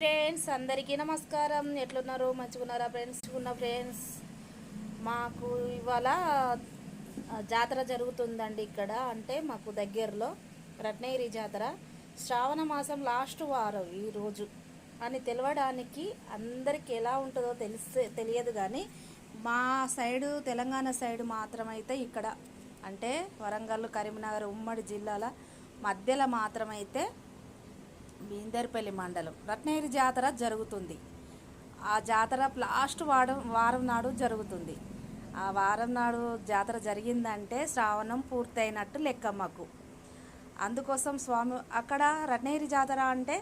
Friends అందరికీ నమస్కారం. ఎట్లున్నారు? మంచిగున్నారా ఫ్రెండ్స్? మాకు ఇవాళ జాతర జరుగుతుందండి ఇక్కడ. అంటే మాకు దగ్గరలో రత్నగిరి జాతర శ్రావణ మాసం లాస్ట్ వారం ఈరోజు అని తెలవడానికి అందరికీ ఎలా ఉంటుందో తెలియదు. కానీ మా సైడు తెలంగాణ సైడు మాత్రమైతే ఇక్కడ అంటే వరంగల్, కరీంనగర్ ఉమ్మడి జిల్లాల మధ్యలో మాత్రమైతే బీందర్పల్లి మండలం రత్నగిరి జాతర జరుగుతుంది. ఆ జాతర లాస్ట్ వారం నాడు జరుగుతుంది. ఆ వారం నాడు జాతర జరిగిందంటే శ్రావణం పూర్తయినట్టు లెక్క మాకు. అందుకోసం స్వామి అక్కడ రత్నగిరి జాతర అంటే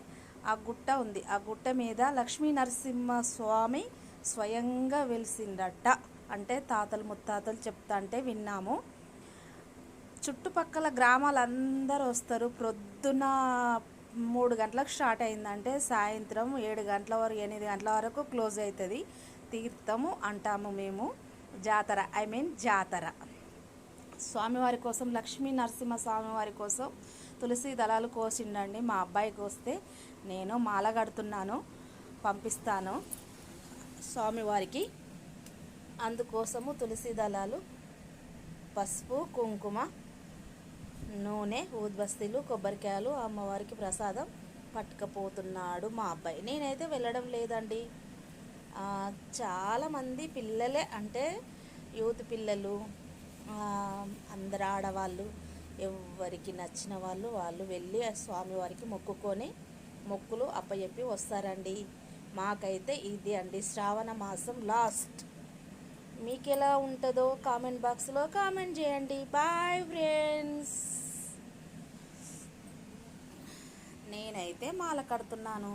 ఆ గుట్ట ఉంది. ఆ గుట్ట మీద లక్ష్మీ నరసింహ స్వామి స్వయంగా వెలిసిందట. అంటే తాతలు ముత్తాతలు చెప్తా అంటే విన్నాము. చుట్టుపక్కల గ్రామాలందరూ వస్తారు. ప్రొద్దున 3 గంటలకు స్టార్ట్ అయిందంటే సాయంత్రం 7 గంటల వరకు 8 గంటల వరకు క్లోజ్ అవుతుంది. తీర్థము అంటాము మేము. జాతర స్వామివారి కోసం లక్ష్మీ నరసింహ స్వామివారి కోసం తులసి దళాలు కోసిండండి. మా అబ్బాయికి వస్తే నేను మాల కడుతున్నాను, పంపిస్తాను స్వామివారికి. అందుకోసము తులసి దళాలు, పసుపు, కుంకుమ, నూనె, ఊద్బస్తీలు, కొబ్బరికాయలు అమ్మవారికి ప్రసాదం పట్టుకపోతున్నాడు మా అబ్బాయి. నేనైతే వెళ్ళడం లేదండి. చాలామంది పిల్లలే అంటే యూత్ పిల్లలు, అందరు ఆడవాళ్ళు, ఎవరికి నచ్చిన వాళ్ళు వెళ్ళి స్వామివారికి మొక్కుకొని మొక్కులు అప్పచెప్పి వస్తారండి. మాకైతే ఇది అండి శ్రావణ మాసం లాస్ట్. మీకు ఎలా ఉంటుందో కామెంట్ బాక్స్లో కామెంట్ చేయండి. Bye friends. నేనైతే మాల కడుతున్నాను.